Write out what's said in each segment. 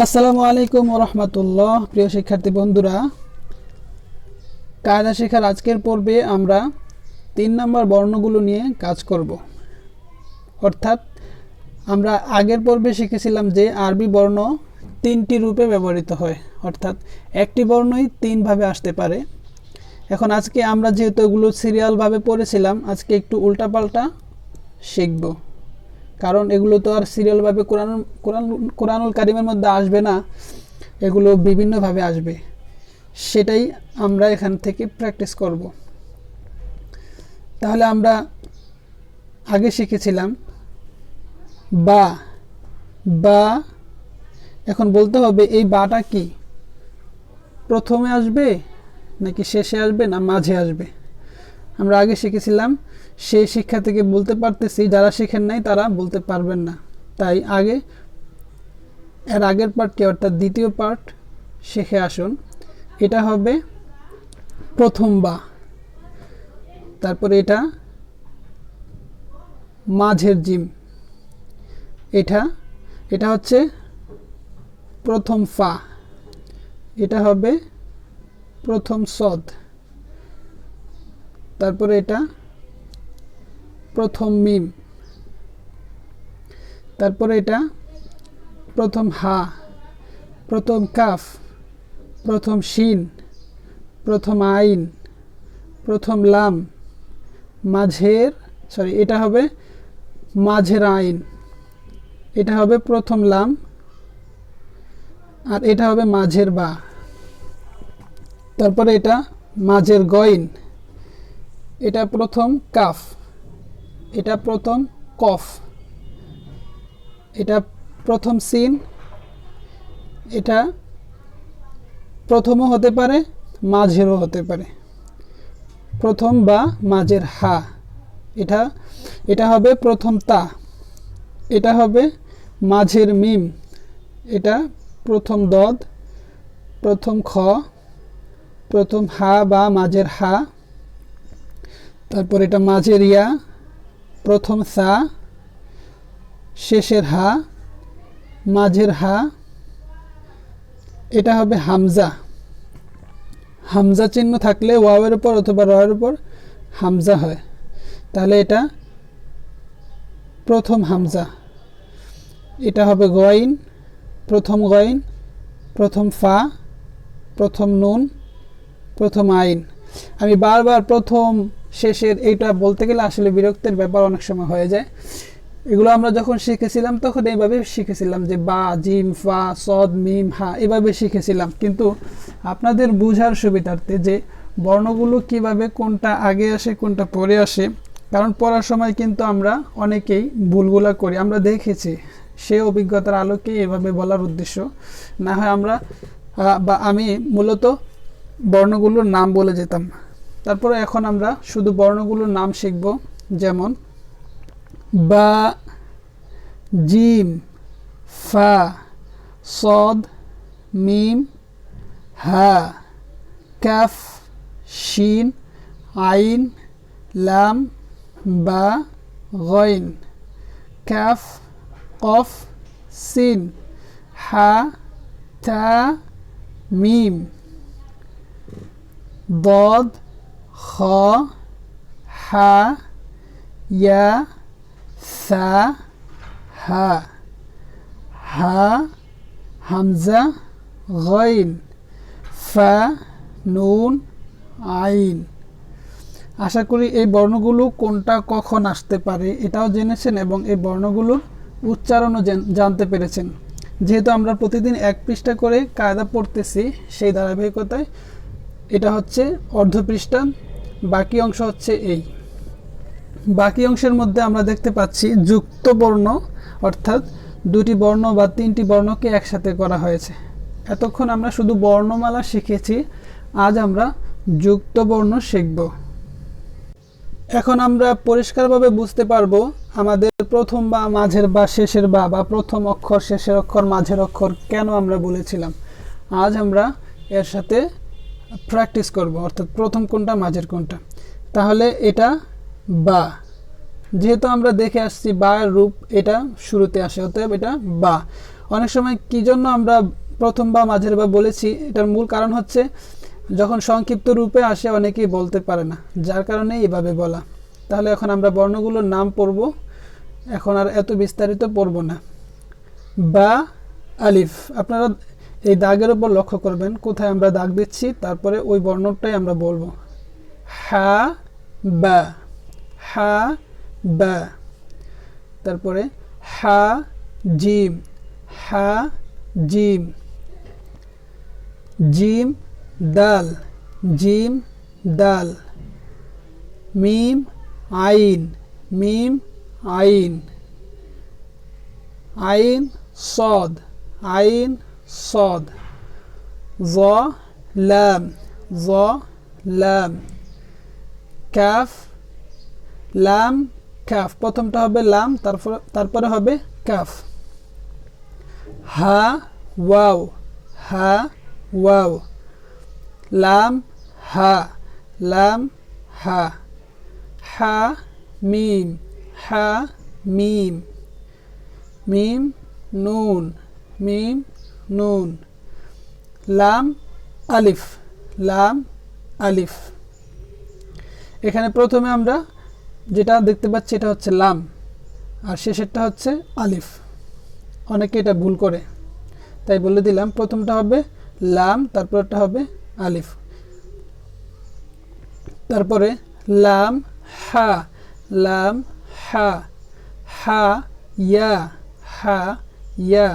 আসসালামু আলাইকুম ওয়া রাহমাতুল্লাহ। প্রিয় শিক্ষার্থী বন্ধুরা, কায়দা শেখার আজকের পর্বে আমরা 3 নম্বর বর্ণগুলো নিয়ে কাজ করব। অর্থাৎ আমরা আগের পর্বে শিখেছিলাম যে আরবি বর্ণ 3টি রূপে ব্যবহৃত হয়, অর্থাৎ একটি বর্ণই 3 ভাবে আসতে পারে। এখন আজকে আমরা যেহেতু এগুলো সিরিয়ালভাবে পড়েছিলাম, আজকে একটু উল্টাপাল্টা শিখব, কারণ এগুলো তো আর সিরিয়ালভাবে কোরআনুল কারিমের মধ্যে আসবে না, এগুলো বিভিন্নভাবে আসবে। সেটাই আমরা এখান থেকে প্র্যাকটিস করব। তাহলে আমরা আগে শিখেছিলাম বা বা এখন বলতে হবে এই বাটা কি প্রথমে আসবে নাকি শেষে আসবে না মাঝে আসবে। আমরা আগে শিখেছিলাম, সেই শিক্ষা থেকে বলতে পারতেছি, যারা শিখেন নাই তারা বলতে পারবেন না। তাই এর আগের পার্টকে অর্থাৎ দ্বিতীয় পার্ট শিখে আসুন। এটা হবে প্রথম বা, তারপরে এটা মাঝের জিম, এটা হচ্ছে প্রথম ফা, এটা হবে প্রথম সদ, তারপরে এটা প্রথম মিম, তারপরে এটা প্রথম হা, প্রথম কাফ, প্রথম শিন, প্রথম আইন, প্রথম লাম, এটা হবে মাঝের আইন, এটা হবে প্রথম লাম, আর এটা হবে মাঝের বা। তারপরে এটা মাঝের গইন, এটা প্রথম কাফ, এটা প্রথম কফ, এটা প্রথম সিন, এটা প্রথমও হতে পারে মাঝেরও হতে পারে, প্রথম বা মাঝের হা, এটা হবে প্রথম তা, এটা হবে মাঝের মিম, এটা প্রথম দদ, প্রথম খ, প্রথম হা বা মাঝের হা, তারপর এটা মাঝের ইয়া, প্রথম সা, শেষের হা, মাঝের হা, এটা হবে হামজা। হামজা চিহ্ন থাকলে ওয়াওয়ের উপর অথবা রয়ের উপর হামজা হয়, তাহলে এটা প্রথম হামজা। এটা হবে গইন, প্রথম গইন, প্রথম ফা, প্রথম নুন, প্রথম আইন। আমি বারবার প্রথম শেষের এইটা বলতে গেলে আসলে বিরক্তের ব্যাপার অনেক সময় হয়ে যায়। এগুলো আমরা যখন শিখেছিলাম তখন এইভাবে শিখেছিলাম যে বা, জিম, ফা, সদ, মিম, হা, এভাবে শিখেছিলাম। কিন্তু আপনাদের বুঝার সুবিধার্থে যে বর্ণগুলো কিভাবে কোনটা আগে আসে কোনটা পরে আসে, কারণ পড়ার সময় কিন্তু আমরা অনেকেই ভুলগুলা করি, আমরা দেখেছি, সে অভিজ্ঞতার আলোকে এভাবে বলার উদ্দেশ্য। না হয় আমি মূলত বর্ণগুলোর নাম বলে যেতাম। তারপরে এখন আমরা শুধু বর্ণগুলোর নাম শিখব, যেমন বা, জিম, ফা, সদ, মিম, হা, কাফ, শিন, আইন, লাম, বা, গইন, কাফ, কফ, সিন, হা, তা, মিম, ضاد, খ, হা, ইয়া, সা, হা, হামজা, গইন, ফা, নুন, আইন। আশা করি এই বর্ণগুলো কোনটা কখন আসতে পারে এটাও জেনেছেন এবং এই বর্ণগুলোর উচ্চারণও জানতে পেরেছেন। যেহেতু আমরা প্রতিদিন 1 পৃষ্ঠা করে কায়দা পড়তেছি, সেই ধারাবাহিকতায় এটা হচ্ছে অর্ধ পৃষ্ঠা, বাকি অংশ হচ্ছে এই। বাকি অংশের মধ্যে আমরা দেখতে পাচ্ছি যুক্ত বর্ণ, অর্থাৎ 2টি বর্ণ বা 3টি বর্ণকে একসাথে করা হয়েছে। এতক্ষণ আমরা শুধু বর্ণমালা শিখেছি, আজ আমরা যুক্ত বর্ণ শিখব। এখন আমরা পরিষ্কারভাবে বুঝতে পারবো আমাদের প্রথম বা মাঝের বা শেষের বা প্রথম অক্ষর শেষের অক্ষর মাঝের অক্ষর কেন আমরা বলেছিলাম। আজ আমরা এর সাথে প্র্যাকটিস করব, অর্থাৎ প্রথম কোনটা মাঝের কোনটা। তাহলে এটা বা, যেহেতু আমরা দেখে আসছি বা এর রূপ এটা শুরুতে আসে, অতএব এটা বা। অনেক সময় কি জন্য আমরা প্রথম বা মাঝের বা বলেছি, এটার মূল কারণ হচ্ছে যখন সংক্ষিপ্ত রূপে আসে অনেকেই বলতে পারে না, যার কারণে এভাবে বলা। তাহলে এখন আমরা বর্ণগুলোর নাম পড়ব, এখন আর এত বিস্তারিত পড়ব না। বা, আলিফ, আপনারা এই দাগের উপর লক্ষ্য করবেন কোথায় আমরা দাগ দিচ্ছি, তারপরে ওই বর্ণটাই আমরা বলবো। হা বা, হা বা। তারপরে হা জিম, হা জিম। জিম দাল, জিম দাল। মিম আইন, মিম আইন। আইন সদ, আইন সদ। জ লাম, জ লাম। কাফ লাম কাফ, প্রথমটা হবে লাম, তারপরে হবে কাফ। হা ওয়াও, হা ওয়াও। লাম হা, লাম হা। হা মিম, হা মিম। মিম নুন, মিম নুন। লাম আলিফ, লাম আলিফ। এখানে প্রথমে আমরা যেটা দেখতে পাচ্ছি এটা হচ্ছে লাম, আর শেষেরটা হচ্ছে আলিফ। অনেকে এটা ভুল করে, তাই বলে দিলাম প্রথমটা হবে লাম, তারপরটা হবে আলিফ। তারপরে লাম হা, লাম হা। হা ইয়া, হা ইয়া।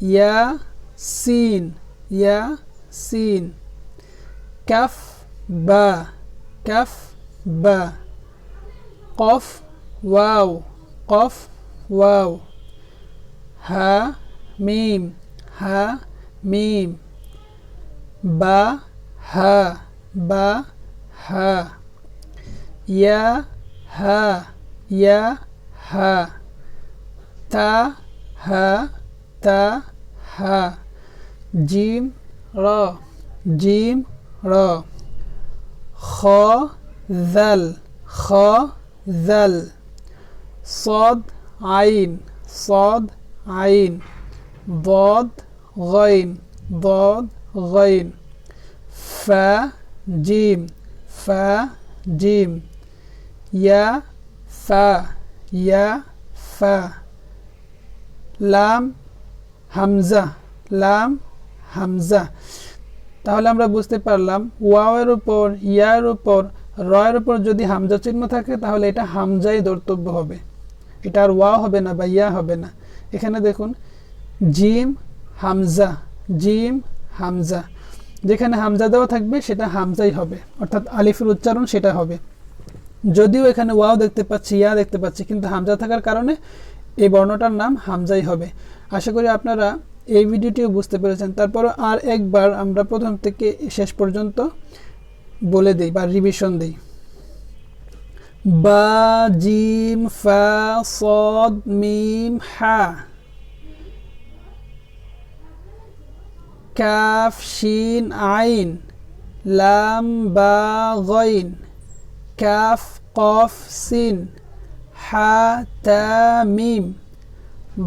ইয়া সিন, ইয়া সিন। কাফ বা, কাফ বা। কফ ওয়াও, কফ ওয়াও। হা মিম, হা মিম। বা হা, বা হা। ইয়া হা, ইয়া হা। তা হা, তা হা। জিম র, জিম র। খ জাল, খ জাল। صاد عين، صاد عين. ضاد غين، ضاد غين. فا جيم، فا جيم. يا فا، يا فا. লাম হামজা, লাম হামজা। তাহলে আমরা বুঝতে পারলাম ওয়াও এর উপর, ইয়া এর উপর, র এর উপর যদি হামজা চিহ্ন থাকে তাহলে এটা হামজাই ধর্তব্য হবে, এটা আর ওয়াও হবে না বা ইয়া হবে না। এখানে দেখুন জিম হামজা, জিম হামজা। যেখানে হামজা দেওয়া থাকবে সেটা হামজাই হবে, অর্থাৎ আলিফের উচ্চারণ সেটা হবে। যদিও এখানে ওয়াও দেখতে পাচ্ছি, ইয়া দেখতে পাচ্ছি, কিন্তু হামজা থাকার কারণে এই বর্ণটার নাম হামজাই হবে। আশা করি আপনারা এই ভিডিওটিও বুঝতে পেরেছেন। তারপর আর একবার আমরা প্রথম থেকে শেষ পর্যন্ত বলে দেই বা রিভিশন দেই। বা জিম ফা সদ মিম হা। কাফ শিন আইন। লাম বা গইন। কাফ কফ সিন। হা তা মিম।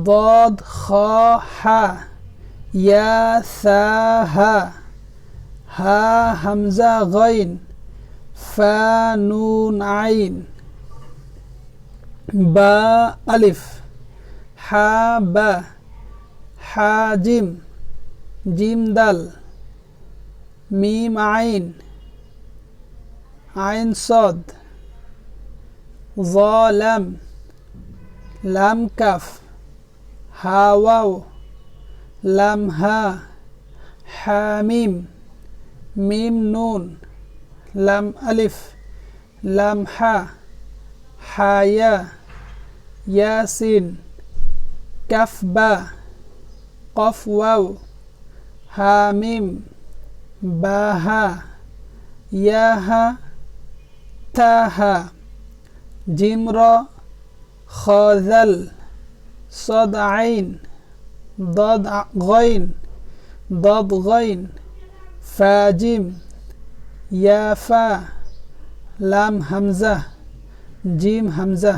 ضاد خا حا. يا ثا ها. ها همزة غين. فا نون عين. با ألف. حا با. حا جيم. جيم دال. ميم عين. عين صاد. ظالم. لام كاف. হা ওয়াও। লাম হা। হামিম। মিম নুন। লাম আলিফ। লাম হা। হায়া। ইয়াসিন। কাফ বা। কফ ওয়াও। হামিম। বাহা। ইয়াহা। তাহা। জিম র। খজাল। صاد عين. ضاد غين. ضاد غين. فا جيم. يا فا. لام همزة. جيم همزة.